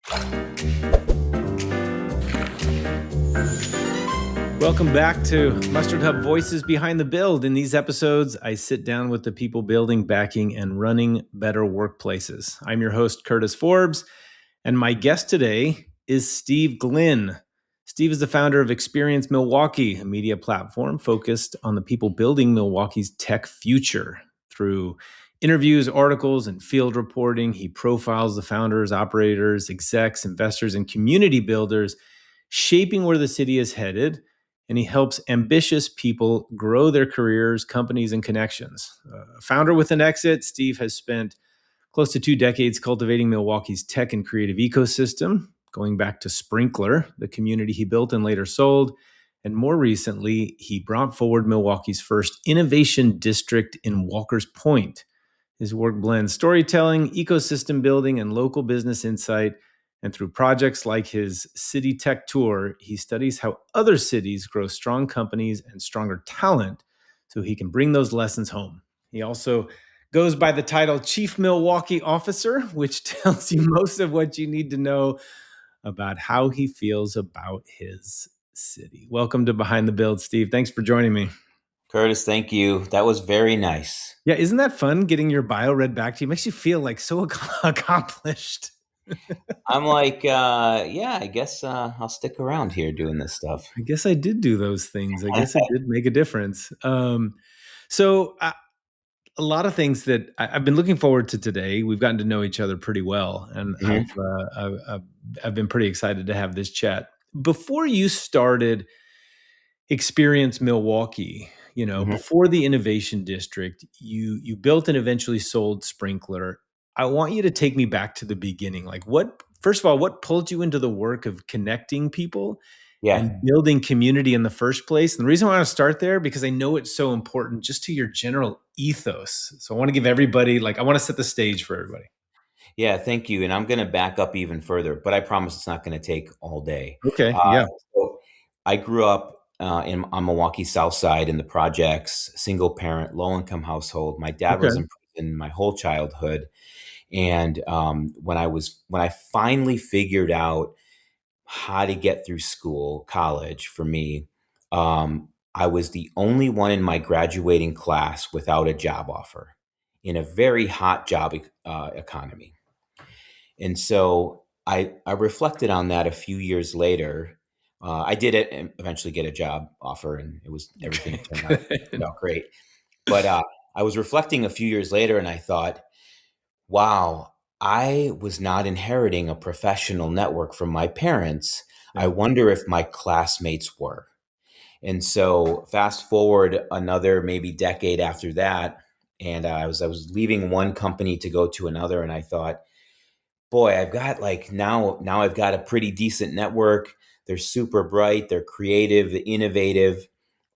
Welcome back to MustardHub Voices Behind the Build. In these episodes, I sit down with the people building, backing, and running better workplaces. I'm your host, Curtis Forbes, and my guest today is Steve Glynn. Steve is the founder of Experience Milwaukee, a media platform focused on the people building Milwaukee's tech future. Through interviews, articles, and field reporting, he profiles the founders, operators, execs, investors, and community builders shaping where the city is headed, and he helps ambitious people grow their careers, companies, and connections. Founder with an exit, Steve has spent close to 2 decades cultivating Milwaukee's tech and creative ecosystem, going back to Sprinklr, the community he built and later sold. And more recently, he brought forward Milwaukee's first innovation district in Walker's Point. His work blends storytelling, ecosystem building, and local business insight. And through projects like his City Tech Tour, he studies how other cities grow strong companies and stronger talent so he can bring those lessons home. He also goes by the title Chief Milwaukee Officer, which tells you most of what you need to know about how he feels about his city. Welcome to Behind the Build, Steve. Thanks for joining me. Curtis, thank you. That was very nice. Yeah, isn't that fun getting your bio read back to you? It makes you feel like so accomplished. I'm like, I guess I'll stick around here doing this stuff. I guess I did do those things. I guess it did make a difference. So a lot of things that I've been looking forward to today. We've gotten to know each other pretty well, and I've been pretty excited to have this chat. Before you started Experience Milwaukee, before the Innovation District, you built and eventually sold Sprinklr. I want you to take me back to the beginning. Like, first of all, what pulled you into the work of connecting people and building community in the first place? And the reason I want to start there, because I know it's so important just to your general ethos. So I want to give everybody, I want to set the stage for everybody. Yeah, thank you. And I'm going to back up even further, but I promise it's not going to take all day. Okay, yeah. So I grew up on Milwaukee South Side in the projects, single parent, low income household. My dad was in prison my whole childhood. And when I finally figured out how to get through college for me, I was the only one in my graduating class without a job offer in a very hot job economy. And so I reflected on that a few years later. I did eventually get a job offer, and everything turned out great. But I was reflecting a few years later, and I thought, wow, I was not inheriting a professional network from my parents. I wonder if my classmates were. And so fast forward another maybe decade after that, and I was leaving one company to go to another, and I thought, boy, I've got now I've got a pretty decent network. They're super bright, they're creative, innovative.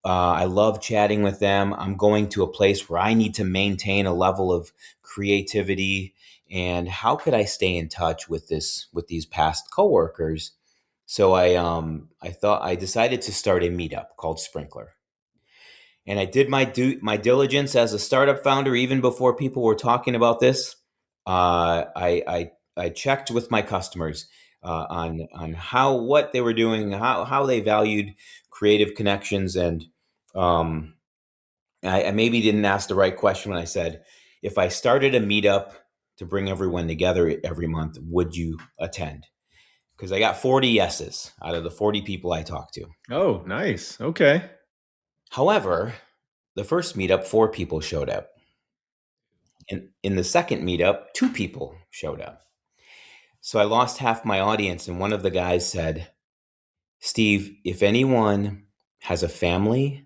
I love chatting with them. I'm going to a place where I need to maintain a level of creativity. And how could I stay in touch with these past coworkers? So I decided to start a meetup called Sprinklr. And I did my diligence as a startup founder even before people were talking about this. I checked with my customers on what they were doing, how they valued creative connections, and I maybe didn't ask the right question when I said, if I started a meetup to bring everyone together every month, would you attend? Because I got 40 yeses out of the 40 people I talked to. Oh, nice. Okay. However, the first meetup, 4 people showed up. In the second meetup, 2 people showed up. So I lost half my audience, and one of the guys said, Steve, if anyone has a family,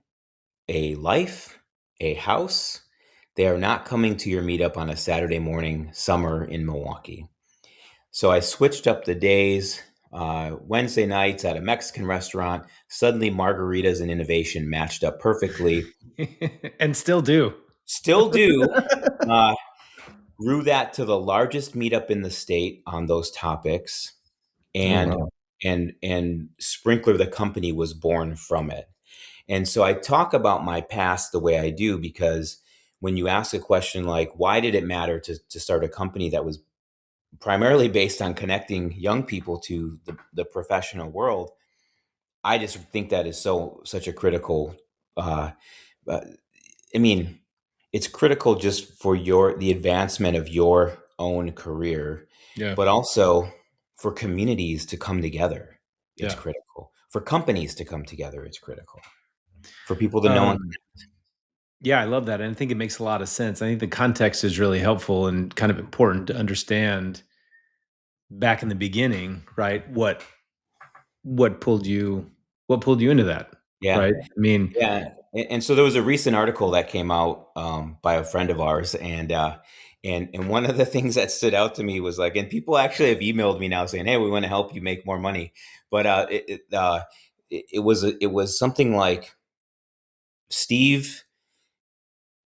a life, a house, they are not coming to your meetup on a Saturday morning, summer in Milwaukee. So I switched up the days. Wednesday nights at a Mexican restaurant, suddenly margaritas and innovation matched up perfectly. And still do. Still do. Grew that to the largest meetup in the state on those topics. And and Sprinklr, the company, was born from it. And so I talk about my past the way I do, because when you ask a question like, why did it matter to start a company that was primarily based on connecting young people to the professional world. I just think that is such a critical. Uh, uh, I mean, it's critical just for the advancement of your own career, Yeah. but also for communities to come together. It's Yeah. critical for companies to come together. It's critical for people to know. Um, yeah, I love that. And I think it makes a lot of sense. I think the context is really helpful and kind of important to understand back in the beginning, right? What pulled you what pulled you into that, Yeah, right? I mean, yeah. And so there was a recent article that came out by a friend of ours, and one of the things that stood out to me was like, and people actually have emailed me now saying, "Hey, we want to help you make more money," but it was something like Steve,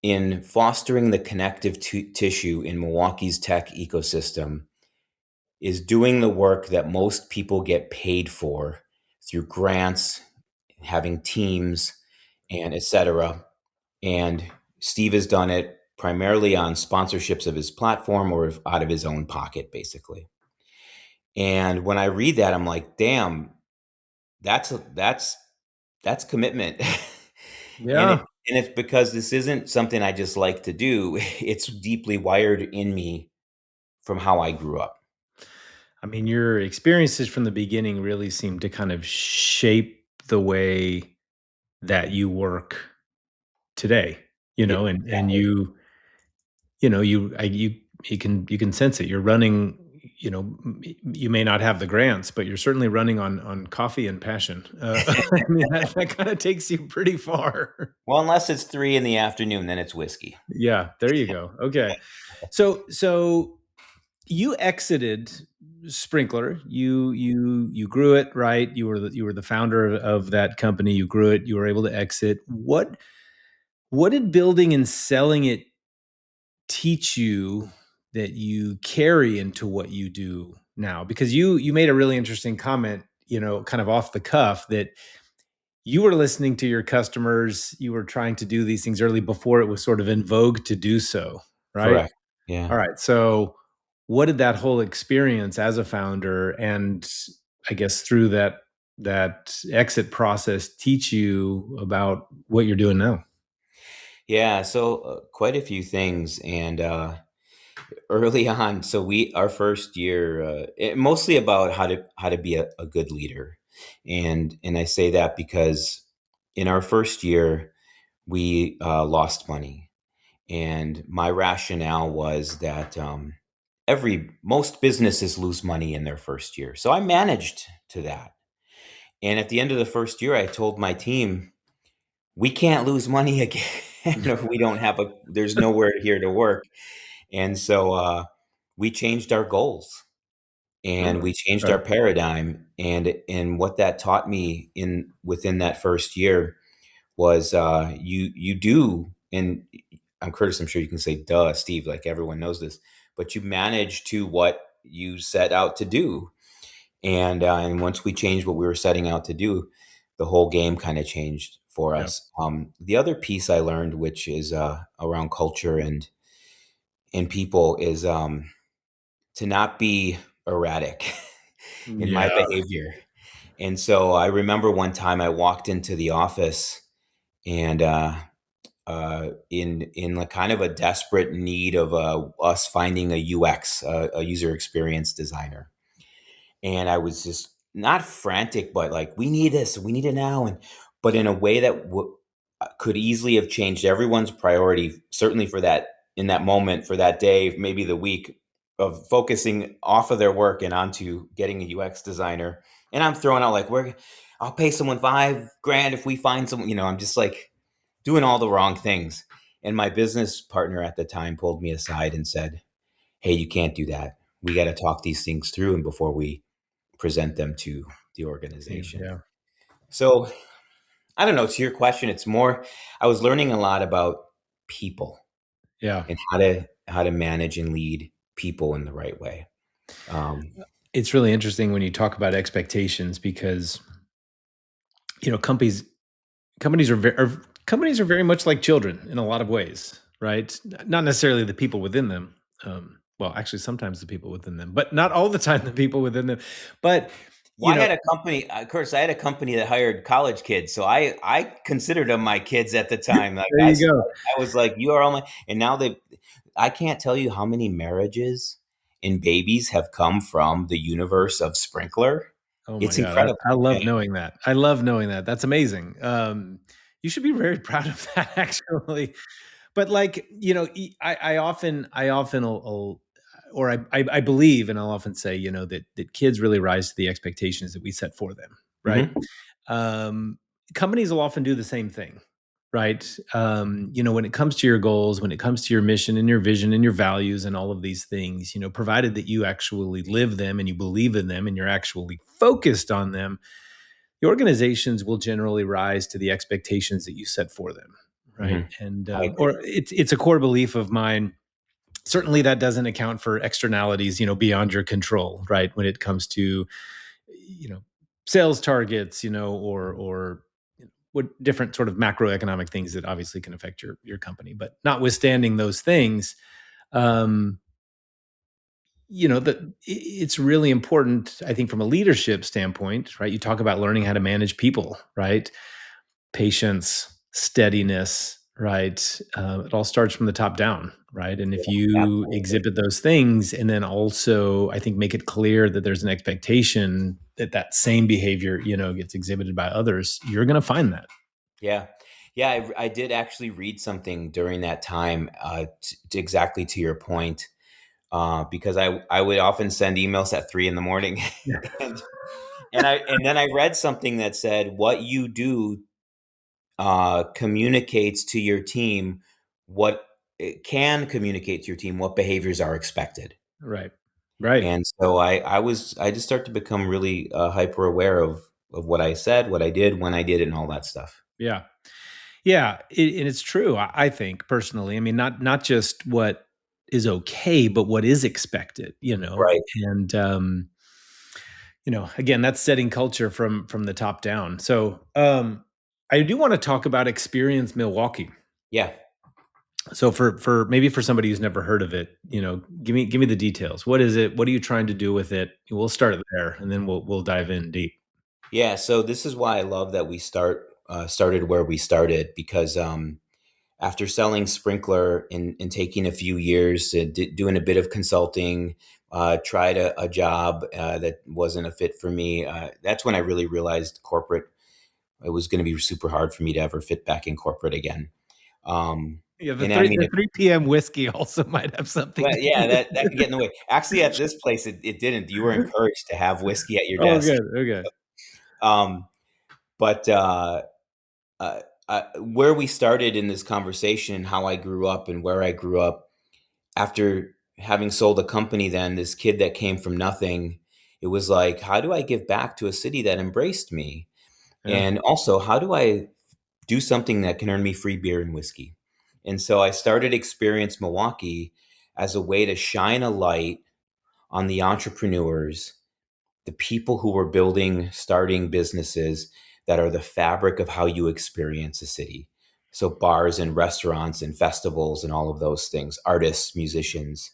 in fostering the connective tissue in Milwaukee's tech ecosystem, is doing the work that most people get paid for through grants, having teams, and etc. And Steve has done it primarily on sponsorships of his platform or out of his own pocket, basically. And when I read that, I'm like, damn, that's commitment. and yeah. it and it's because this isn't something I just like to do. It's deeply wired in me from how I grew up. I mean, your experiences from the beginning really seem to kind of shape the way that you work today, and Exactly. you can sense it. You're running, you may not have the grants, but you're certainly running on coffee and passion. I mean, that kind of takes you pretty far. Well, unless it's 3 in the afternoon, then it's whiskey. Yeah, there you go. Okay. So you exited Sprinklr. You grew it, right? You were the founder of that company. You grew it. You were able to exit. What did building and selling it teach you that you carry into what you do now? Because you made a really interesting comment, kind of off the cuff, that you were listening to your customers. You were trying to do these things early before it was sort of in vogue to do so, right? Correct. Yeah. All right. So, what did that whole experience as a founder and I guess through that exit process teach you about what you're doing now? Yeah, so, quite a few things, and, early on, so our first year, mostly about how to be a good leader, and I say that because in our first year, we, lost money, and my rationale was that, every most businesses lose money in their first year, so I managed to that, and at the end of the first year, I told my team, "We can't lose money again, or we don't have there's nowhere here to work." And so, we changed our goals and Oh, we changed okay. our paradigm, and what that taught me in within that first year was, you do, and I'm Curtis, I'm sure you can say, "Duh, Steve," like everyone knows this, but you manage to what you set out to do, and once we changed what we were setting out to do, the whole game kinda changed for Yeah. us. The other piece I learned, which is, around culture and people, is, to not be erratic in my Yeah. behavior. And so I remember one time I walked into the office and in like kind of a desperate need of us finding a UX, a user experience designer. And I was just not frantic, but like, we need this, we need it now. And but in a way that could easily have changed everyone's priority, certainly for that in that moment, for that day, maybe the week, of focusing off of their work and onto getting a UX designer. And I'm throwing out like, I'll pay someone 5 grand if we find someone. I'm just like doing all the wrong things. And my business partner at the time pulled me aside and said, "Hey, you can't do that. We got to talk these things through, and before we present them to the Team. organization." Yeah. So I don't know. To your question, it's more. I was learning a lot about people Yeah. and how to manage and lead people in the right way. Um, It's really interesting when you talk about expectations because, companies are very much like children in a lot of ways, right? Not necessarily the people within them. Well, actually, sometimes the people within them, but not all the time the people within them. But, Well, you I know, had a company, Curtis, I had a company that hired college kids, so I considered them my kids at the time. Like there you go. I was like, "You are all my," and now they, I can't tell you how many marriages and babies have come from the universe of Sprinklr. Oh my It's God. incredible. I Yeah. love knowing that. I love knowing that. That's amazing. You should be very proud of that, actually. But like, I often will, or I believe, and I'll often say, that kids really rise to the expectations that we set for them, right? Mhm. um, Companies will often do the same thing, right? When it comes to your goals, when it comes to your mission and your vision and your values and all of these things, provided that you actually live them and you believe in them and you're actually focused on them, the organizations will generally rise to the expectations that you set for them, right? Mhm. And I agree. or it's a core belief of mine. Certainly, that doesn't account for externalities, beyond your control, right? When it comes to you know sales targets, or what different sort of macroeconomic things that obviously can affect your company. But notwithstanding those things, um, that it's really important, I think, from a leadership standpoint, right? You talk about learning how to manage people, right? Patience, steadiness, right? It all starts from the top down, right? And if Yeah, you absolutely. exhibit those things, and then also, I think, make it clear that there's an expectation that that same behavior, gets exhibited by others, you're going to find that. Yeah. Yeah, I did actually read something during that time, exactly to your point, because I would often send emails at 3 in the morning, Yeah. and and then I read something that said, "What you do, communicates to your team what it can communicate to your team what behaviors are expected." Right. Right. And so I just start to become really, hyper aware of what I said, what I did, when I did it, and all that stuff. Yeah. Yeah. And it's true. I think personally, I mean, not just what is okay, but what is expected, Right. and, again, that's setting culture from the top down. So, I do want to talk about Experience Milwaukee. Yeah. So for maybe for somebody who's never heard of it, give me the details. What is it? What are you trying to do with it? We'll start there, and then we'll dive in deep. Yeah, so this is why I love that we started where we started, because, after selling Sprinklr and taking a few years to doing a bit of consulting, tried a job, that wasn't a fit for me. That's when I really realized corporate, it was going to be super hard for me to ever fit back in corporate again. Um, Yeah, the and I three mean, the 3 p.m. whiskey also might have something well, to do yeah, with that can get in the way. Actually, at this place, it didn't. You were it. encouraged to have whiskey at your Oh, desk. good. Okay. Um, but uh, where we started in this conversation, how I grew up and where I grew up, after having sold a company, then this kid that came from nothing, it was like, how do I give back to a city that embraced me? Yeah. And also, how do I do something that can earn me free beer and whiskey? And so I started Experience Milwaukee as a way to shine a light on the entrepreneurs, the people who were building, starting businesses that are the fabric of how you experience a city. So bars and restaurants and festivals and all of those things, artists, musicians.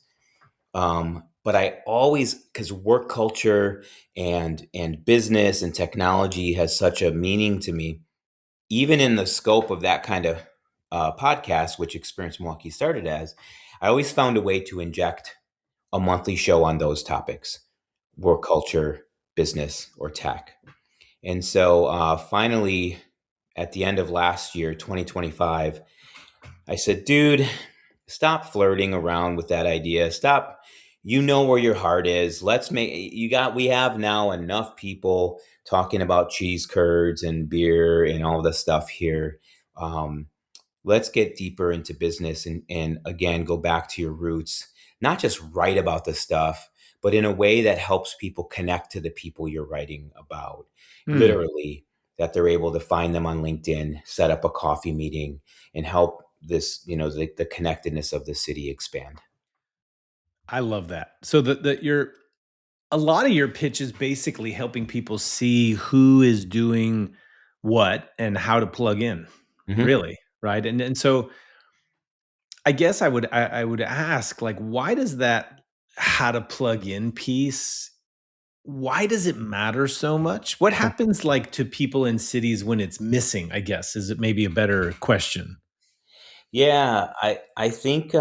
But I always, because work culture and business and technology has such a meaning to me, even in the scope of that kind of, podcast, which Experience Milwaukee started as, I always found a way to inject a monthly show on those topics: work culture, business, or tech. And so, finally, at the end of last year, 2025, I said, dude, stop flirting around with that idea. Stop. You know where your heart is. We have now enough people talking about cheese curds and beer and all this stuff here. Um, let's get deeper into business and again, go back to your roots, not just write about the stuff, but in a way that helps people connect to the people you're writing about. Hmm. Literally, that they're able to find them on LinkedIn, set up a coffee meeting, and help this, the connectedness of the city expand. I love that. So the your a lot of your pitch is basically helping people see who is doing what and how to plug in, Hmm. really, right? And so I guess I would ask, like, why does that how to plug in piece, why does it matter so much? What happens like to people in cities when it's missing, I guess, is it maybe a better question? Yeah, I think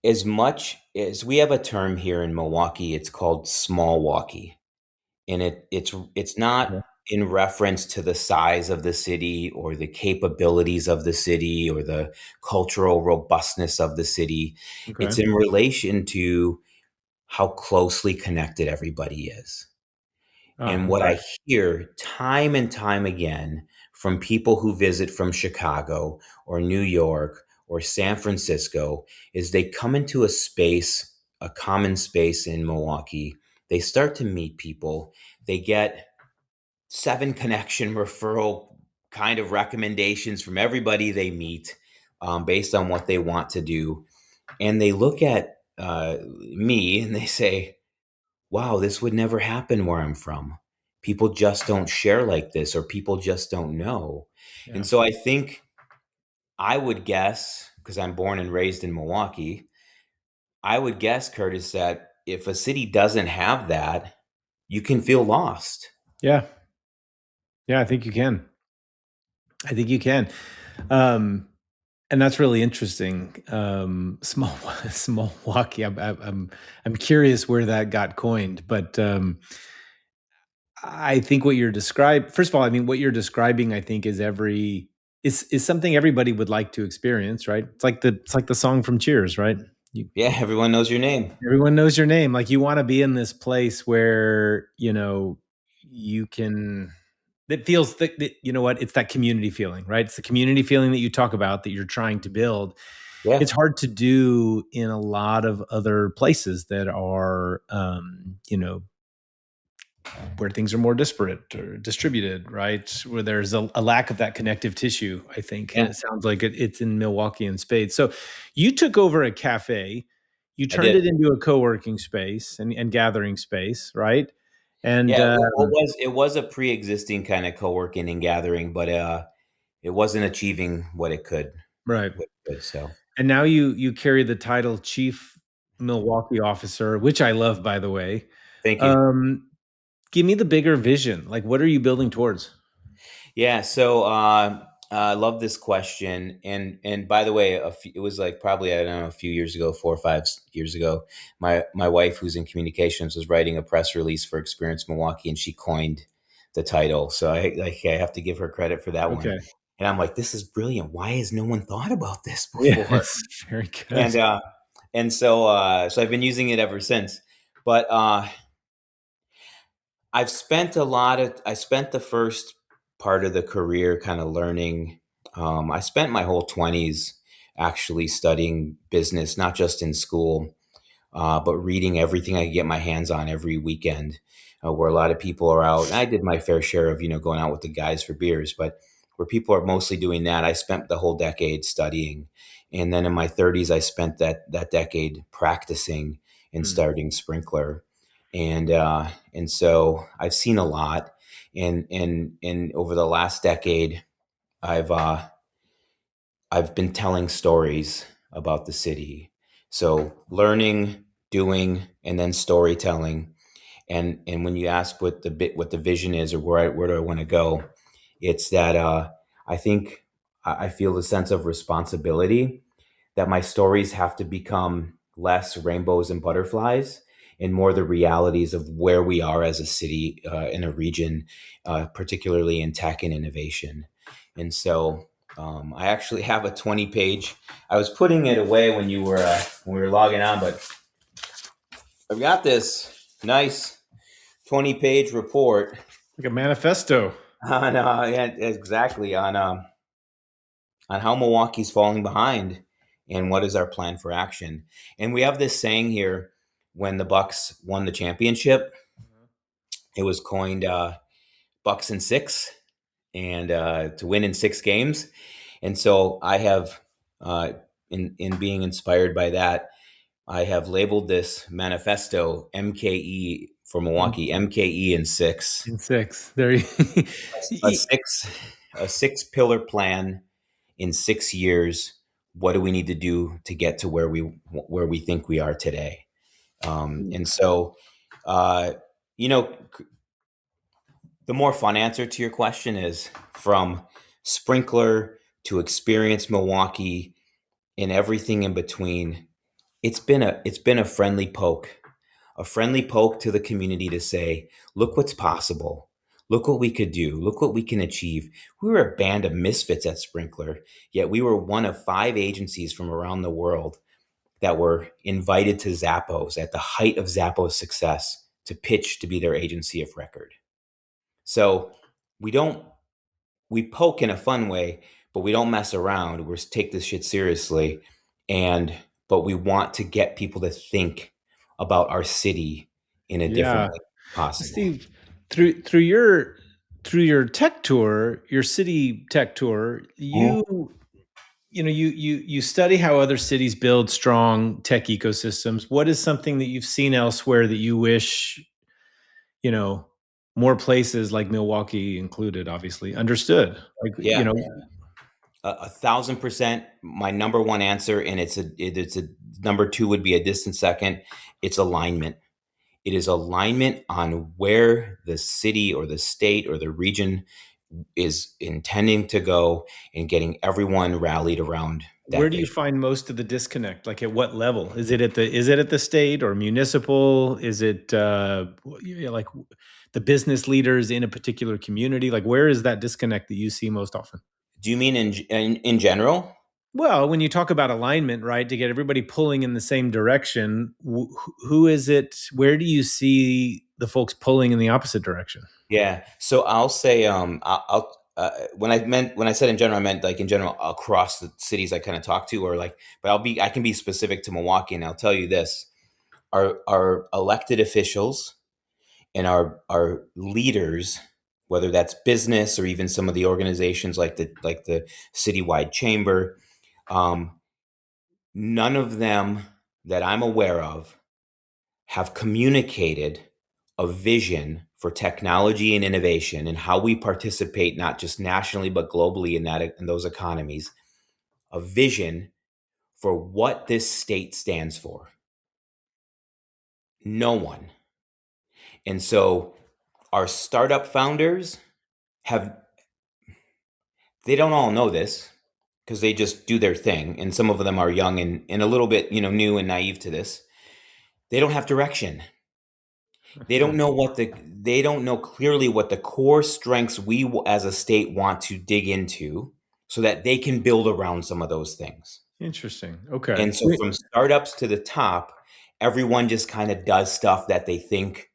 as much as we have a term here in Milwaukee, it's called small walkie. And it's not Okay. in reference to the size of the city or the capabilities of the city or the cultural robustness of the city. Okay. It's in relation to how closely connected everybody is. Ah, And what okay. I hear time and time again from people who visit from Chicago or New York or San Francisco is they come into a space, a common space in Milwaukee. They start to meet people. They get 7 connection referral kind of recommendations from everybody they meet based on what they want to do. And they look at me and they say, wow, this would never happen where I'm from. People just don't share like this, or people just don't know. And Yeah. so I think I would guess, because I'm born and raised in Milwaukee, I would guess, Curtis, that if a city doesn't have that, you can feel lost. Yeah. Yeah, I think you can. I think you can. Um, and that's really interesting. Small, small walkie. I'm curious where that got coined, but I think what you're first of all, I mean, what you're describing, I think, is something everybody would like to experience, right? It's like the song from Cheers, right? You, Yeah, everyone knows your name. everyone knows your name. Like you want to be in this place where you can. It feels that you know what? It's that community feeling, right? It's the community feeling that you talk about that you're trying to build. Yeah. It's hard to do in a lot of other places that are, where things are more disparate or distributed, right? Where there's a lack of that connective tissue, I think. And Yeah, it sounds like it's in Milwaukee and spades. So you took over a cafe, you I turned did. it into a co-working space and gathering space, right? And Yeah, it was a pre-existing kind of co-working and gathering, but it wasn't achieving right. what it could. So And now you carry the title Chief Milwaukee Officer, which I love, by the way. thank you. Um, Give me the bigger vision. Like, what are you building towards? Yeah, so I love this question, and by the way, it was like probably I don't know a few years ago, 4 or 5 years ago. My wife, who's in communications, was writing a press release for Experience Milwaukee, and she coined the title. So I have to give her credit for that one. Okay. And I'm like, this is brilliant. Why has no one thought about this before? Yes. Very And good. so I've been using it ever since. But I spent the first part of the career kind of learning. I spent my whole 20s actually studying business, not just in school, but reading everything I could get my hands on every weekend, where a lot of people are out. And I did my fair share of, going out with the guys for beers, but where people are mostly doing that, I spent the whole decade studying. And then in my 30s, I spent that decade practicing and Mm. starting Sprinklr. And so I've seen a lot. And over the last decade, I've uh, I've been telling stories about the city. So learning, doing, and then storytelling. And when you ask what the vision is or where do I want to go, it's that I think I feel the sense of responsibility that my stories have to become less rainbows and butterflies and more the realities of where we are as a city in a region, particularly in tech and innovation. And so I actually have a 20-page. I was putting it away when we were logging on, but I've got this nice 20-page report Like a manifesto. on yeah, exactly on how Milwaukee's falling behind and what is our plan for action. And we have this saying here: when the Bucks won the championship, it was coined "Bucks in six," and to win in 6 games. And so I have, in being inspired by that, I have labeled this manifesto MKE for Mm. Milwaukee, MKE in six, In six. There you a six pillar plan in 6 years what do we need to do to get to where we think we are today? And so, uh, you know, the more fun answer to your question is from Sprinklr to Experience Milwaukee and everything in between. It's been a friendly poke to the community to say, look what's possible. Look what we could do. Look what we can achieve. We were a band of misfits at Sprinklr, yet we were one of 5 agencies from around the world that were invited to Zappos at the height of Zappos' success to pitch to be their agency of record. So we don't we poke in a fun way, but we don't mess around. We take this shit seriously, and but we want to get people to think about our city in a different Yeah. way possible. Steve, through your tech tour, your city tech tour, Mhm. you study how other cities build strong tech ecosystems. What is something that you've seen elsewhere that you wish, you know, more places like Milwaukee included, obviously, understood? Like, Yeah, 1,000%. My number one answer, and it's a number two would be a distant second. It's alignment. It is alignment on where the city or the state or the region is intending to go and getting everyone rallied around where that do you vision. find most of the disconnect? Like at what level? Is it at the state or municipal? Is it like the business leaders in a particular community? Like where is that disconnect that you see most often? Do you mean in general? Well, when you talk about alignment, right, to get everybody pulling in the same direction, who is it? Where do you see the folks pulling in the opposite direction? Yeah. So I'll say, when I said in general, I meant like in general across the cities I kind of talk to, or like, but I can be specific to Milwaukee, and I'll tell you this: our elected officials and our leaders, whether that's business or even some of the organizations like the citywide chamber, um, none of them that I'm aware of have communicated a vision for technology and innovation and how we participate not just nationally but globally in those economies, a vision for what this state stands for. No one. And so our startup founders have they don't all know this because they just do their thing, and some of them are young and a little bit, new and naive to this. They don't have direction. They don't know clearly what the core strengths as a state want to dig into so that they can build around some of those things. Interesting. Okay. And so from startups to the top, everyone just kind of does stuff that they think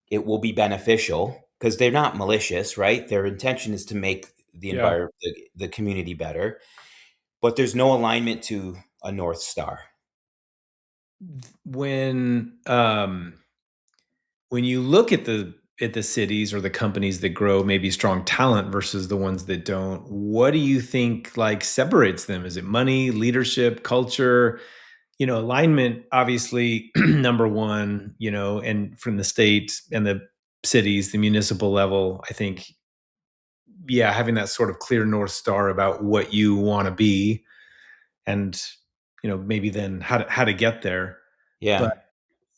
it will be beneficial because they're not malicious, right? Their intention is to make the Yeah. environment, the community better, but there's no alignment to a North Star. When you look at the cities or the companies that grow maybe strong talent versus the ones that don't, what do you think like separates them? Is it money, leadership, culture? Alignment, obviously, number one, and from the state and the cities, the municipal level, I think, yeah, having that sort of clear North Star about what you want to be and, maybe then how to get there. But Yeah.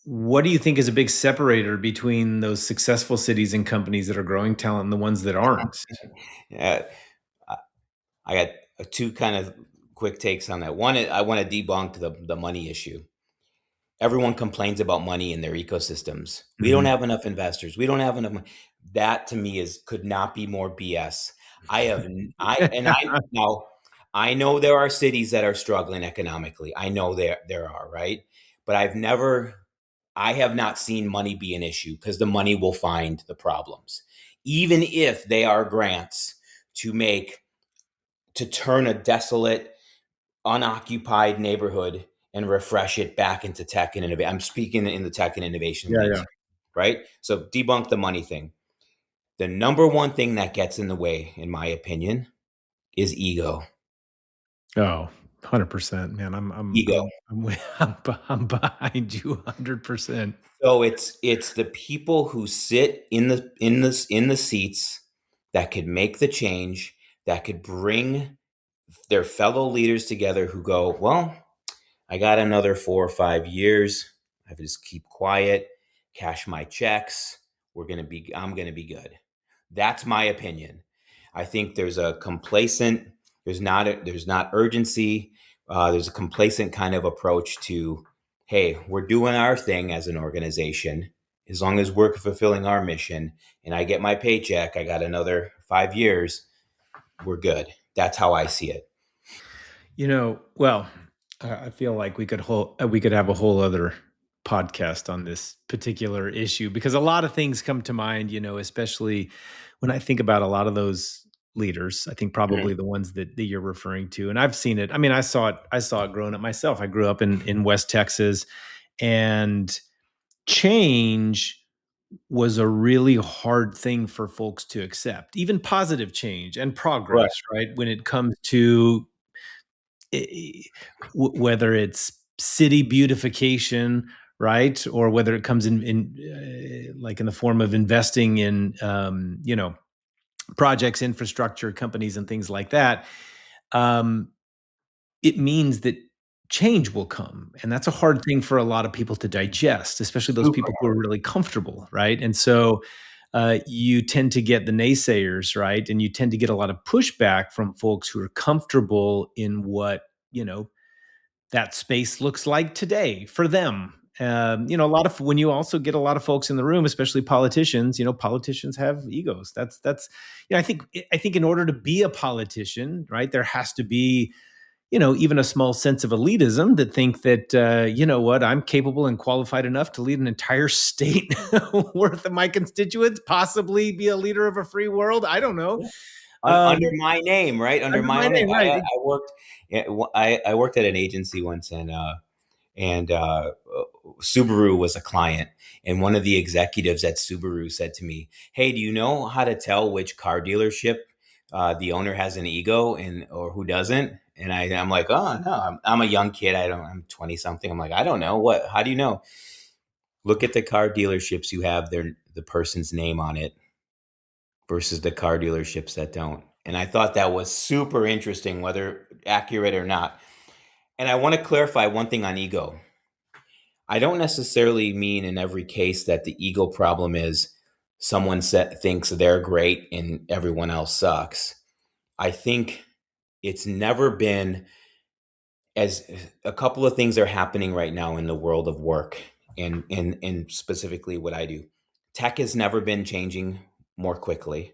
what do you think is a big separator between those successful cities and companies that are growing talent and the ones that aren't? Yeah. I I got two kind of quick takes on that. One, I want to debunk the money issue. Everyone complains about money in their ecosystems. We don't Mhm. have enough investors. We don't have enough money. That to me is could not be more BS. I have I now I know there are cities that are struggling economically. I know there are, right? But I have not seen money be an issue because the money will find the problems. Even if they are grants to make to turn a desolate, unoccupied neighborhood and refresh it back into tech and innovation. I'm speaking in the tech and innovation Yeah, leagues, yeah. right? So debunk the money thing. The number one thing that gets in the way, in my opinion, is ego. Oh, 100%, man. I'm I'm Ego. I'm I'm wi I'm behind you 100%. So it's the people who sit in the seats that could make the change, that could bring their fellow leaders together who go, well, I got another 4 or 5 years. I just keep quiet, cash my checks. I'm gonna be good. That's my opinion. I think there's a complacent, there's not urgency. There's a complacent kind of approach to, hey, we're doing our thing as an organization. As long as we're fulfilling our mission and I get my paycheck, I got another 5 years, we're good. That's how I see it. Well, I feel like we could have a whole other podcast on this particular issue because a lot of things come to mind, especially when I think about a lot of those leaders. I think Mhm. probably the ones that you're referring to. And I've seen it. I mean, I saw it growing up myself. I grew up in West Texas, and change was a really hard thing for folks to accept, even positive change and Right. progress, right? When it comes to whether it's city beautification, right, or whether it comes in like in the form of investing in projects, infrastructure, companies, and things like that. Um, it means that change will come, and that's a hard thing for a lot of people to digest, especially those Super. people who are really comfortable, right? And so you tend to get the naysayers, right? And you tend to get a lot of pushback from folks who are comfortable in what that space looks like today for them. A lot of when you also get a lot of folks in the room, especially politicians. Politicians have egos. I think in order to be a politician, right, there has to be even a small sense of elitism that think that, what, I'm capable and qualified enough to lead an entire state worth of my constituents, possibly be a leader of a free world. I don't know. Under Um, my name, right? Under Under my my own name. name, right? I worked at an agency once, and Subaru was a client, and one of the executives at Subaru said to me, "Hey, do you know how to tell which car dealership the owner has an ego and or who doesn't?" And I'm like, "Oh no, I'm a young kid. I'm 20 something. I'm like, I don't know what. How do you know? Look at the car dealerships you have the person's name on it versus the car dealerships that don't." And I thought that was super interesting, whether accurate or not. And I want to clarify one thing on ego. I don't necessarily mean in every case that the ego problem is thinks they're great and everyone else sucks. I think it's never been as a couple of things are happening right now in the world of work and specifically what I do. Tech has never been changing more quickly,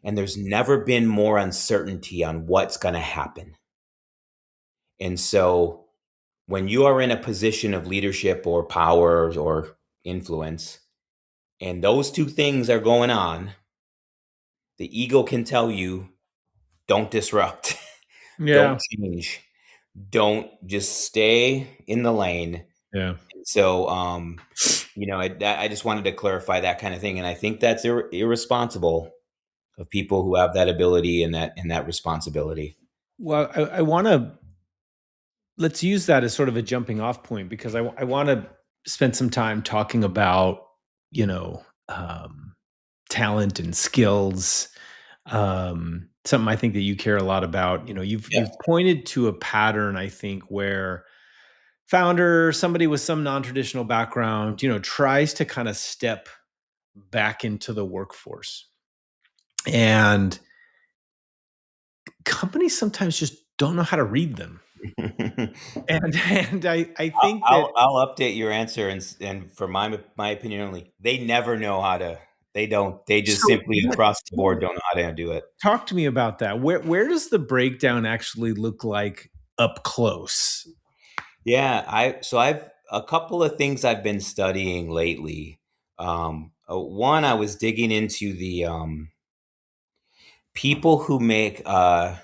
and there's never been more uncertainty on what's going to happen. And so when you are in a position of leadership or power or influence, and those two things are going on, the ego can tell you, don't disrupt, don't Yeah. change, don't just stay in the lane. Yeah. So, I just wanted to clarify that kind of thing. And I think that's irresponsible of people who have that ability and that responsibility. Well, I want to let's use that as sort of a jumping off point because I want to spend some time talking about you know talent and skills. Something I think that you care a lot about. Yeah. You've pointed to a pattern, I think, where somebody with some non-traditional background, tries to kind of step back into the workforce. And companies sometimes just don't know how to read them. And I think that I'll update your answer and for my opinion only, they never know how to. They don't. They just so simply across the board don't know how to do it. talk to me about that. Where does the breakdown actually look like up close? Yeah, I've a couple of things I've been studying lately. One, I was digging into the people who make or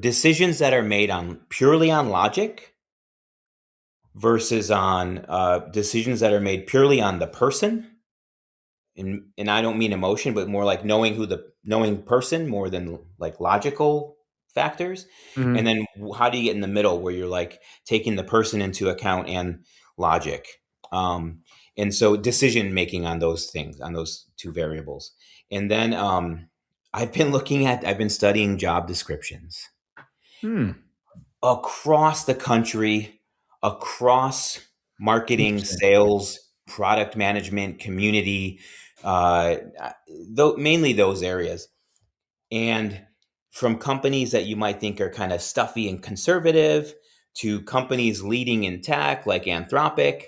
decisions that are made on purely on logic versus on decisions that are made purely on the person. And I don't mean emotion, but more like knowing person more than like logical factors. And Mhm. then how do you get in the middle where you're like taking the person into account and logic? Um, and so decision making on those things, on those two variables. And then I've been studying job descriptions. Hmm. across the country, across marketing, Interesting. sales, product management, community, uh, mainly those areas. And from companies that you might think are kind of stuffy and conservative to companies leading in tech like Anthropic,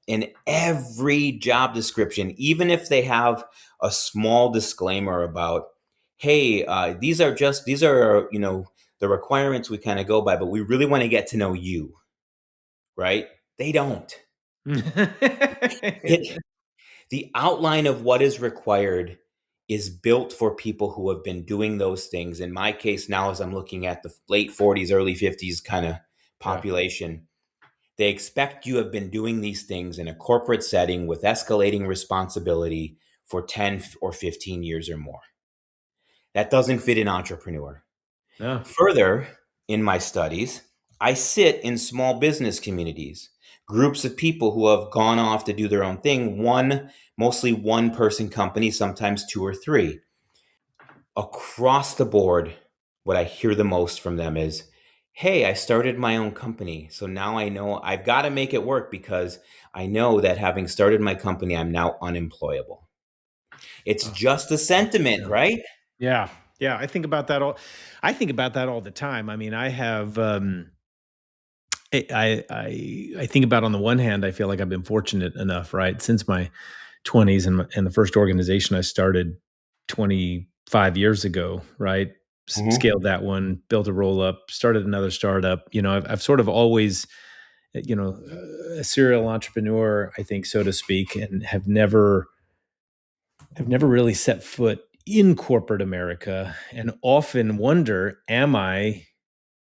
in every job description, even if they have a small disclaimer about, hey, these are, the requirements we kind of go by, but we really want to get to know you, right? They don't. It, the outline of what is required is built for people who have been doing those things. In my case now, as I'm looking at the late 40s, early 50s kind of Yeah. population, they expect you have been doing these things in a corporate setting with escalating responsibility for 10 or 15 years or more. That doesn't fit an entrepreneur. No. Further, in my studies, I sit in small business communities, groups of people who have gone off to do their own thing, mostly one person company, sometimes two or three. Across the board, what I hear the most from them is, hey, I started my own company. So now I know I've got to make it work because I know that having started my company, I'm now unemployable. It's Oh, just a sentiment, yeah. right? Yeah. Yeah. I think about that all the time. I mean, I have I think about, on the one hand, I feel like I've been fortunate enough, right? Since my 20s, and the first organization I started 25 years ago, right? Hmm. Scaled that one, built a roll up, started another startup. I've sort of always, a serial entrepreneur, I think, so to speak, and have never really set foot in corporate America, and often wonder, am I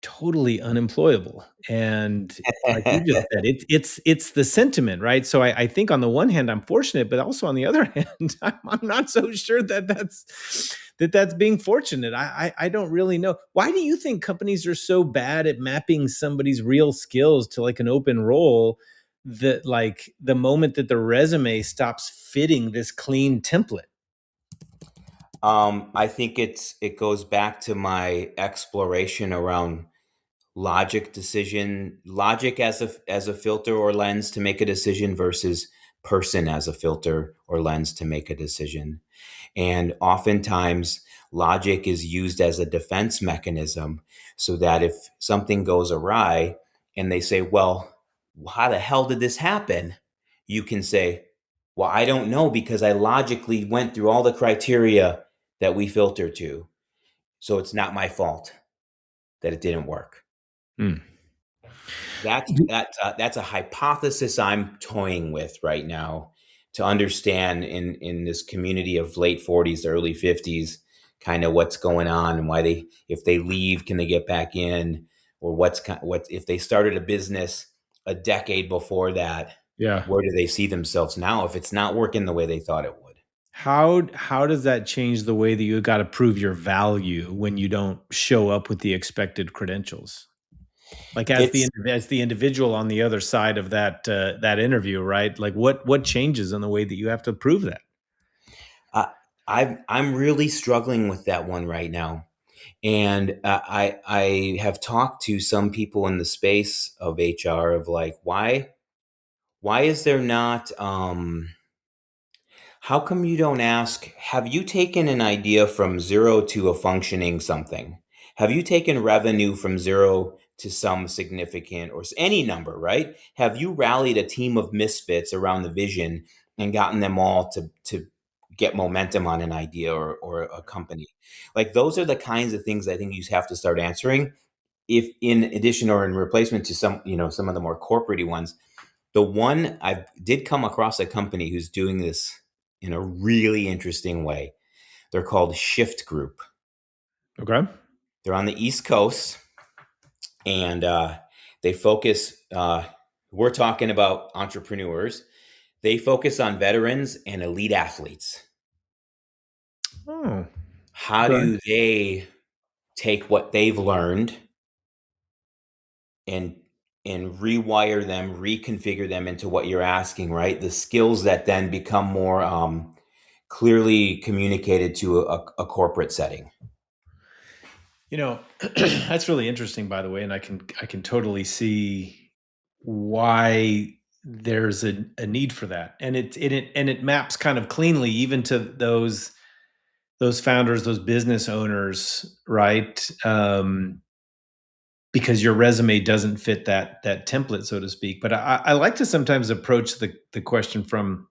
totally unemployable? And like you just said, it's the sentiment, right? So I think on the one hand I'm fortunate, but also on the other hand, I'm not so sure that's being fortunate. I don't really know. Why do you think companies are so bad at mapping somebody's real skills to like an open role, that like the moment that the resume stops fitting this clean template? I think it goes back to my exploration around logic as a filter or lens to make a decision versus person as a filter or lens to make a decision. And oftentimes, logic is used as a defense mechanism so that if something goes awry and they say, well, how the hell did this happen? You can say, well, I don't know because I logically went through all the criteria that we filter to. So it's not my fault that it didn't work. Hmm. That's a hypothesis I'm toying with right now to understand in this community of late 40s, early 50s, kind of what's going on and why they, if they leave, can they get back in, or what if they started a business a decade before that, Yeah. where do they see themselves now if it's not working the way they thought it would? How does that change the way that you got to prove your value when you don't show up with the expected credentials? Like, It's as the individual on the other side of that interview, right? Like, what changes in the way that you have to prove that? I, I'm really struggling with that one right now. And I have talked to some people in the space of HR of like, why is there not how come you don't ask, have you taken an idea from zero to a functioning something? Have you taken revenue from zero to some significant or any number, right? Have you rallied a team of misfits around the vision and gotten them all to get momentum on an idea or a company? Like those are the kinds of things I think you have to start answering, if in addition or in replacement to some, some of the more corporate ones. The one I did come across a company who's doing this in a really interesting way. They're called Shift Group. Okay. They're on the East Coast, and they focus. We're talking about entrepreneurs. They focus on veterans and elite athletes. Oh, How okay. do they take what they've learned and rewire them, reconfigure them into what you're asking, right? The skills that then become more clearly communicated to a corporate setting. You know, that's really interesting, by the way, and I can totally see why there's a need for that, and it maps kind of cleanly even to those founders, those business owners, right? Because your resume doesn't fit that template, so to speak. But I like to sometimes approach the question from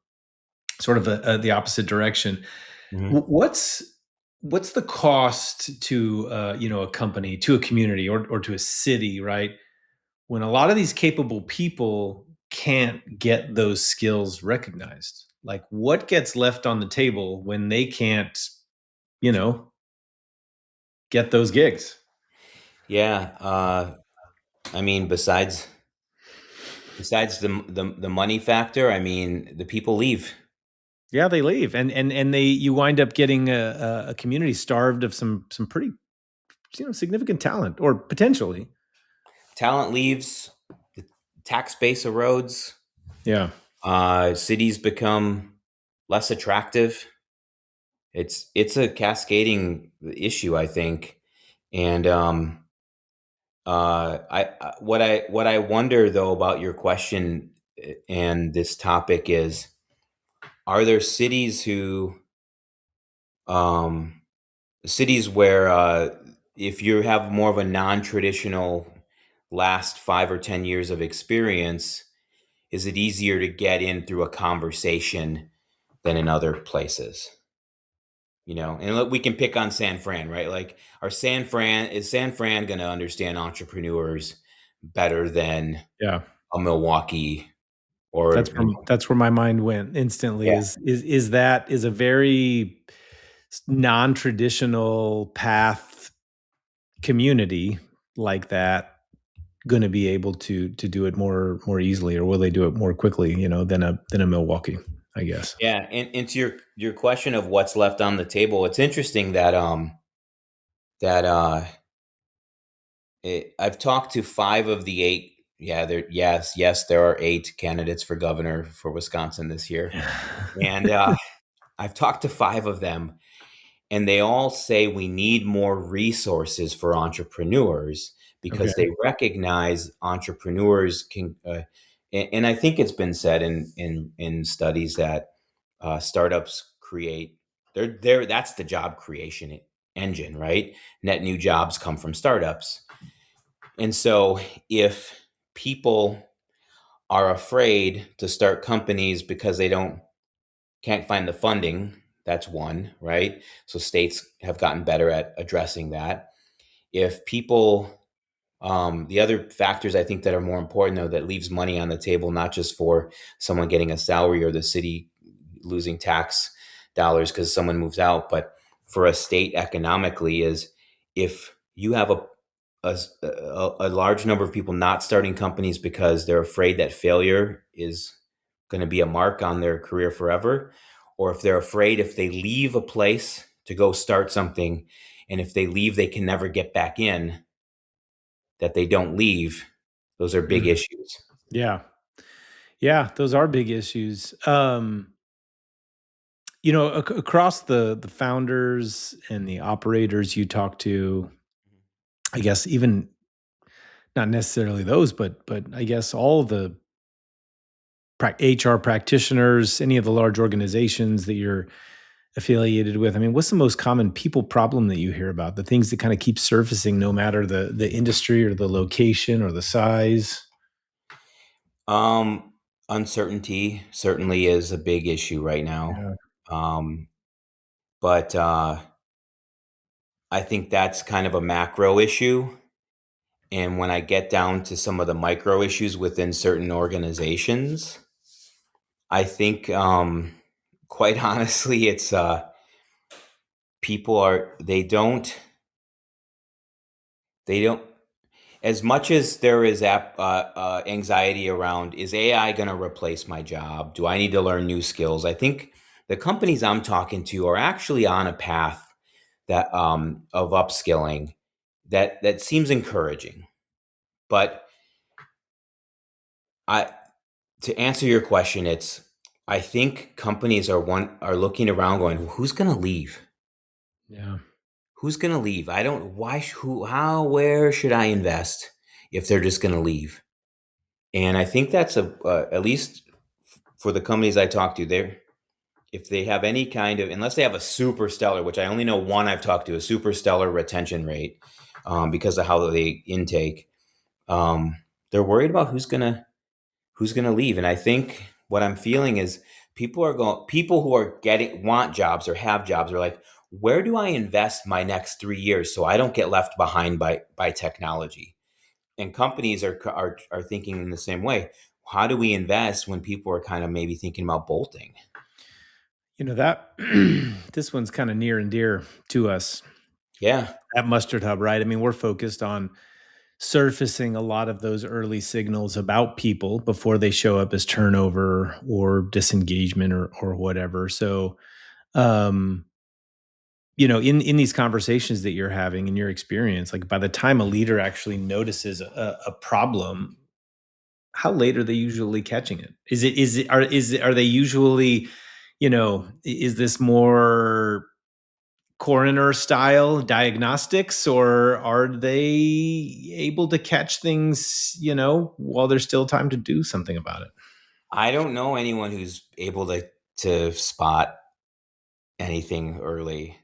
sort of the opposite direction. Mhm. What's the cost to a company, to a community, or to a city, right? When a lot of these capable people can't get those skills recognized, like what gets left on the table when they can't, you know, get those gigs? Yeah, I mean, besides the money factor, I mean, the people leave. Yeah, they leave, and they you wind up getting a community starved of some pretty significant talent or potentially. Talent leaves, the tax base erodes, Yeah, cities become less attractive. It's a cascading issue, I think, and what I wonder though about your question and this topic is, are there um, cities where if you have more of a non-traditional last 5 or 10 years of experience, is it easier to get in through a conversation than in other places? And look, we can pick on San Fran, right? Like, is San Fran going to understand entrepreneurs better than yeah. a Milwaukee or, That's where my mind went instantly. yeah, Is that is a very non-traditional path community like that going to be able to do it more easily, or will they do it more quickly, than a Milwaukee, I guess. yeah. And to your question of what's left on the table, it's interesting that I've talked to 5 of the 8. Yeah, yes, there are 8 candidates for governor for Wisconsin this year, and I've talked to 5 of them, and they all say we need more resources for entrepreneurs Okay. because they recognize entrepreneurs can. And I think it's been said in studies that startups create. They're that's the job creation engine, right? Net new jobs come from startups. And so if people are afraid to start companies because they don't can't find the funding, that's one, right? So states have gotten better at addressing that. If people The other factors I think that are more important, though, that leaves money on the table, not just for someone getting a salary or the city losing tax dollars because someone moves out, but for a state economically, is if you have a large number of people not starting companies because they're afraid that failure is going to be a mark on their career forever, or if they're afraid if they leave a place to go start something, and if they leave, they can never get back in, that they don't leave, those are big Mhm. issues. Yeah. Yeah, those are big issues. Across the founders and the operators you talk to, I guess even not necessarily those, but I guess all of the HR practitioners, any of the large organizations that you're affiliated with. I mean, what's the most common people problem that you hear about? The things that kind of keep surfacing no matter the industry or the location or the size? Um, Uncertainty certainly is a big issue right now. Yeah. Um, but I think that's kind of a macro issue. And when I get down to some of the micro issues within certain organizations, I think, quite honestly, it's people are, they don't, as much as there is anxiety around, is AI going to replace my job? Do I need to learn new skills? I think the companies I'm talking to are actually on a path that of upskilling that seems encouraging. But I to answer your question, it's I think companies are looking around going, who's going to leave? Yeah. who's going to leave? I don't, why, who, how, where should I invest if they're just going to leave? And I think that's at least for the companies I talk to, if they have any kind of, unless they have a super stellar, which I only know one I've talked to, a super stellar retention rate, because of how they intake, um, they're worried about who's gonna leave. And I think what I'm feeling is people who are getting want jobs or have jobs are like, where do I invest my next 3 years so I don't get left behind by technology? And companies are thinking in the same way. How do we invest when people are kind of maybe thinking about bolting? That this one's kind of near and dear to us Yeah. at Mustard Hub, right? I mean, we're focused on surfacing a lot of those early signals about people before they show up as turnover or disengagement or whatever. So, um, in these conversations that you're having in your experience, like by the time a leader actually notices a problem, how late are they usually catching it? Are they usually, is this more coroner style diagnostics, or are they able to catch things, while there's still time to do something about it? I don't know anyone who's able to spot anything early.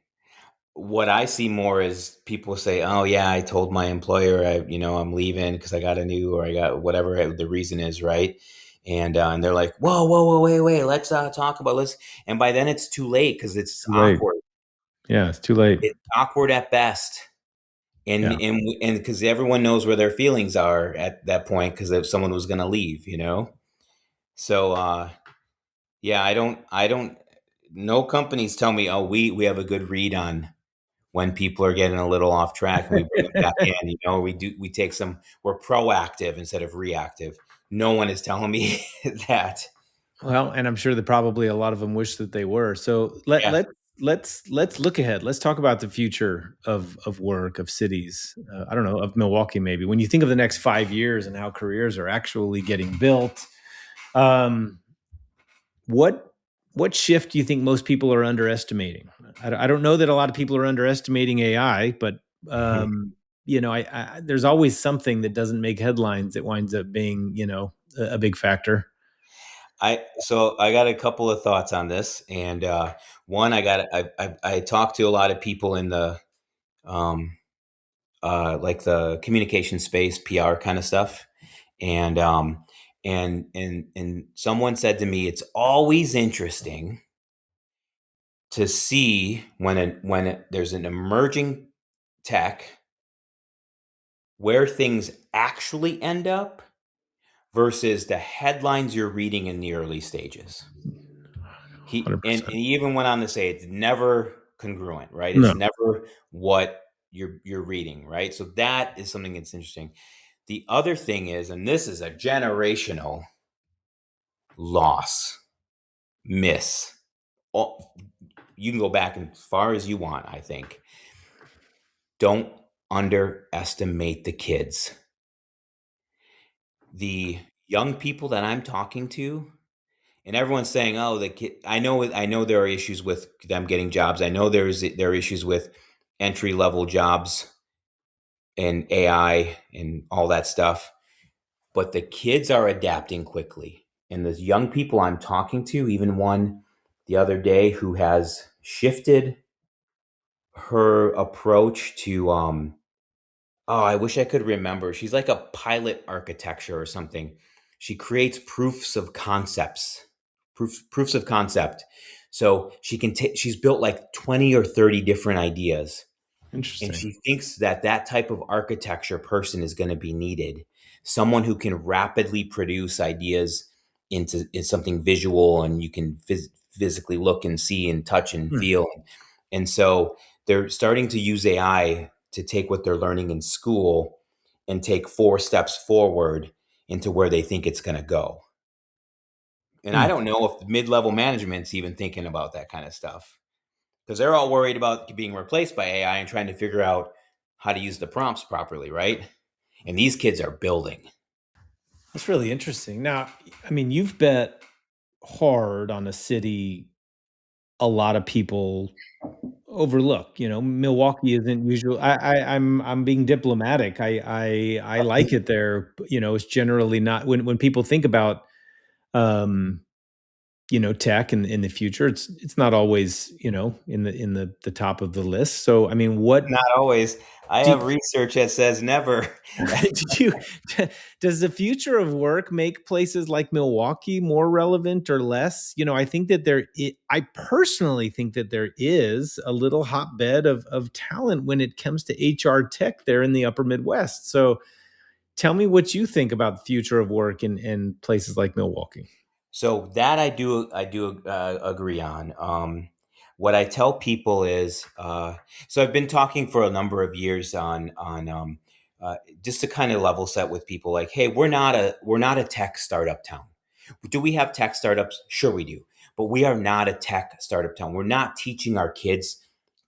What I see more is people say, "Oh yeah, I told my employer I'm leaving because I got a new or I got whatever the reason is, right?" And they're like, "Whoa, whoa, whoa, wait, wait, let's talk about this." And by then it's too late because it's Too late. awkward. Yeah, it's too late. It's awkward at best, Yeah. and because everyone knows where their feelings are at that point because if someone was going to leave. So yeah, I don't. No companies tell me, "Oh, we have a good read on when people are getting a little off track and we bring them back in." We're proactive instead of reactive. No one is telling me that. Well, and I'm sure that probably a lot of them wish that they were. So Yeah. let's look ahead. Let's talk about the future of work, of cities. I don't know, of Milwaukee maybe. When you think of the next 5 years and how careers are actually getting built, um, what what shift do you think most people are underestimating? I don't know that a lot of people are underestimating AI, but there's always something that doesn't make headlines that winds up being a big factor. I got a couple of thoughts on this, and one I talked to a lot of people in the um, like the communication space, PR kind of stuff, and someone said to me, it's always interesting to see there's an emerging tech where things actually end up versus the headlines you're reading in the early stages. And 100%. he even went on to say it's never congruent, right? No. It's never what you're reading, right? So that is something that's interesting. The other thing is, and this is a generational loss, miss. All, you can go back as far as you want, I think. Don't underestimate the kids. The young people that I'm talking to, and everyone's saying, "Oh, the kid." I know there are issues with them getting jobs. I know there are issues with entry level jobs and AI and all that stuff. But the kids are adapting quickly, and the young people I'm talking to, even one the other day who has shifted her approach to oh, I wish I could remember. She's like a pilot architecture or something. She creates proofs of concept. So she's built like 20 or 30 different ideas. And Interesting. she thinks that type of architecture person is going to be needed. Someone who can rapidly produce ideas into something visual and you can physically look and see and touch and Hmm. feel. And so they're starting to use AI to take what they're learning in school and take 4 steps forward into where they think it's going to go. And I Hmm. don't know if the mid-level management's even thinking about that kind of stuff because they're all worried about being replaced by AI and trying to figure out how to use the prompts properly, right? And these kids are building. That's really interesting. Now, I mean, you've bet hard on a city a lot of people overlook. Milwaukee isn't usual. I'm being diplomatic. I like it there. It's generally not when people think about um, tech in the future. It's not always in the top of the list. So I mean, what Not always. I do have research that says never. did you does the future of work make places like Milwaukee more relevant or less? I think that I personally think that there is a little hotbed of talent when it comes to HR tech there in the upper Midwest. So tell me what you think about the future of work in places like Milwaukee. So that I do agree on. What I tell people is, so I've been talking for a number of years on just to kind of level set with people, like, hey, we're not a tech startup town. Do we have tech startups? Sure, we do, but we are not a tech startup town. We're not teaching our kids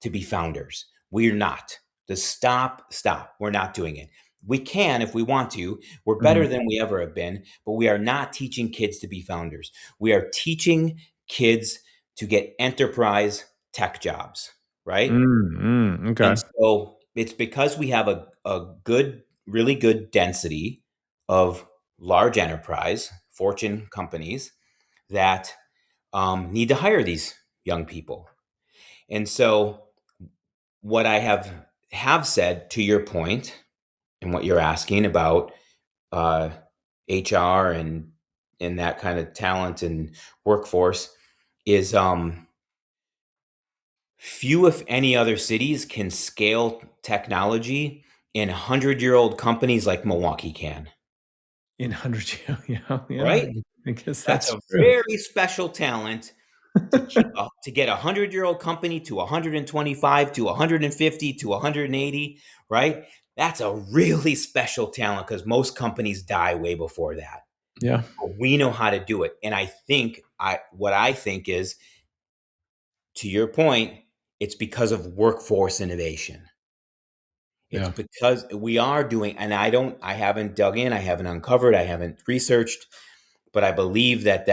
to be founders. We're not. Just stop. We're not doing it. We can if we want to. We're better Mhm. than we ever have been, but we are not teaching kids to be founders. We are teaching kids to get enterprise tech jobs, right? Okay. And so it's because we have a good, really good density of large enterprise, Fortune companies that need to hire these young people. And so what I have said, to your point and what you're asking about uh, HR and that kind of talent and workforce is few, if any, other cities can scale technology in 100-year-old companies like Milwaukee can. In 100 years, yeah, yeah, Right? I guess That's that's a true. very special talent to get 100-year-old company to 125 to 150 to 180, right? That's a really special talent because most companies die way before that. Yeah, We know how to do it. And I think is, to your point, it's because of workforce innovation. It's yeah. because we are doing, and I haven't dug in, I haven't uncovered, I haven't researched, but I believe it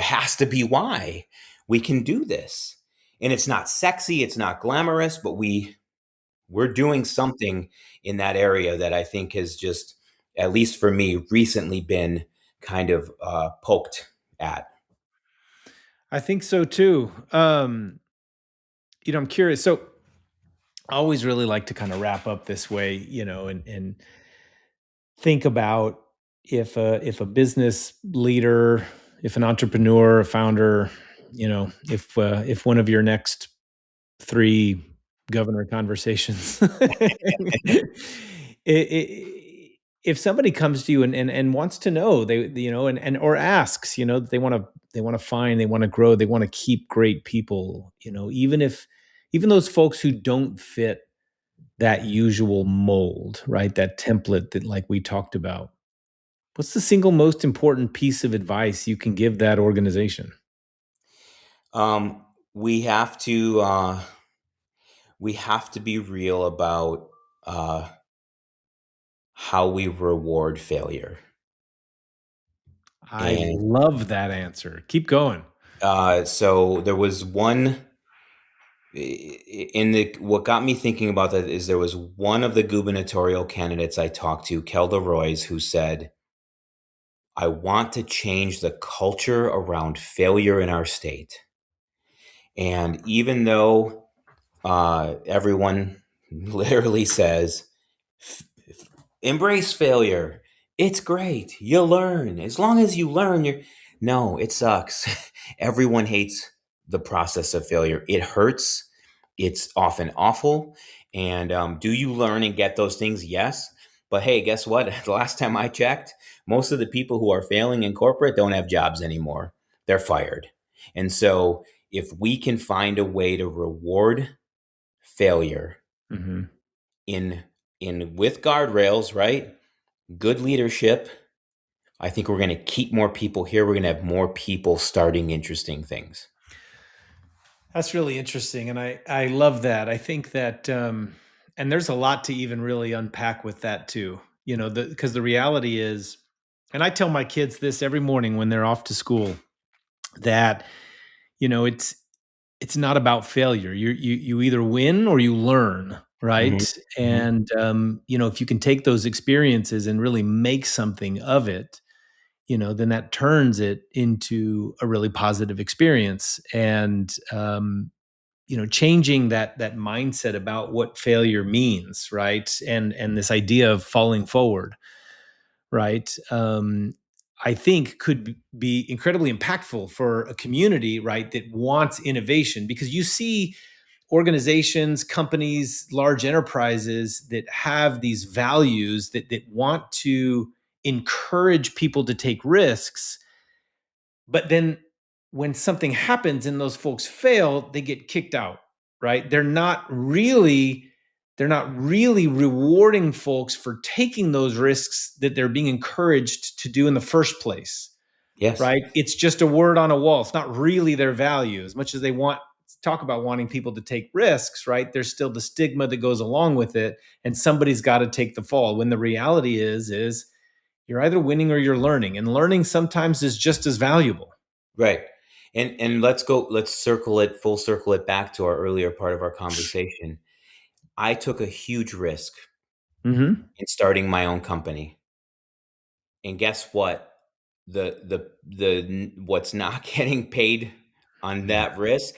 has to be why we can do this. And it's not sexy, it's not glamorous, but we're doing something in that area that I think has just, at least for me, recently been kind of poked at. I think so too. I'm curious. So I always really like to kind of wrap up this way, and think about if a business leader, if an entrepreneur, a founder, if one of your next three governor conversations, if somebody comes to you and wants to know, and or asks, they want to grow, they want to keep great people, even those folks who don't fit that usual mold, right? That template that like we talked about. What's the single most important piece of advice you can give that organization? Um, we have to be real about uh, how we reward failure. I And love that answer. Keep going. so there was one in the what got me thinking about that is there was one of the gubernatorial candidates I talked to, Kelda Roys, who said, "I want to change the culture around failure in our state." And even though everyone literally says, embrace failure. It's great. You'll learn. As long as you learn, you're. No, it sucks. Everyone hates the process of failure. It hurts. It's often awful. And do you learn and get those things? Yes. But hey, guess what? The last time I checked, most of the people who are failing in corporate don't have jobs anymore. They're fired. And so if we can find a way to reward failure Mhm. in with guardrails, right? Good leadership. I think we're going to keep more people here. We're going to have more people starting interesting things. That's really interesting, and I love that. I think that, and there's a lot to even really unpack with that too. Because the reality is, and I tell my kids this every morning when they're off to school, that it's it's not about failure. You either win or you learn, right? Mhm. Mhm. And if you can take those experiences and really make something of it, then that turns it into a really positive experience. And changing that mindset about what failure means, right? And this idea of falling forward, right? I think could be incredibly impactful for a community, right, that wants innovation, because you see organizations, companies, large enterprises that have these values that want to encourage people to take risks, but then when something happens and those folks fail, they get kicked out, right? They're not really rewarding folks for taking those risks that they're being encouraged to do in the first place, Yes. right? It's just a word on a wall. It's not really their value. As much as they talk about wanting people to take risks, right? There's still the stigma that goes along with it, and somebody's got to take the fall. When the reality is you're either winning or you're learning, and learning sometimes is just as valuable. Right. And let's full circle it back to our earlier part of our conversation. I took a huge risk Mm-hmm. in starting my own company. And guess what? The what's not getting paid on that risk,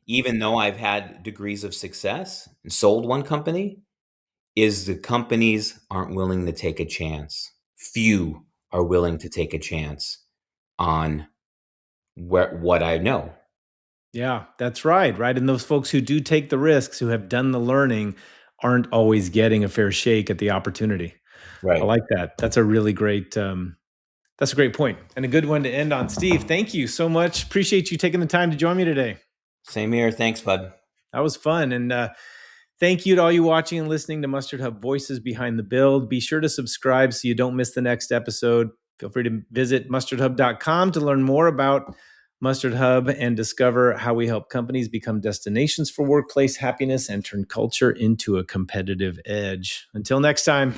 even though I've had degrees of success and sold one company, is the companies aren't willing to take a chance. Few are willing to take a chance on what I know. Yeah, that's right. Right. And those folks who do take the risks, who have done the learning, aren't always getting a fair shake at the opportunity. I Right. like that. That's a great point and a good one to end on. Steve, thank you so much. Appreciate you taking the time to join me today. Same here. Thanks, bud. That was fun. And thank you to all you watching and listening to Mustard Hub Voices Behind the Build. Be sure to subscribe so you don't miss the next episode. Feel free to visit mustardhub.com to learn more about Mustard Hub and discover how we help companies become destinations for workplace happiness and turn culture into a competitive edge. Until next time.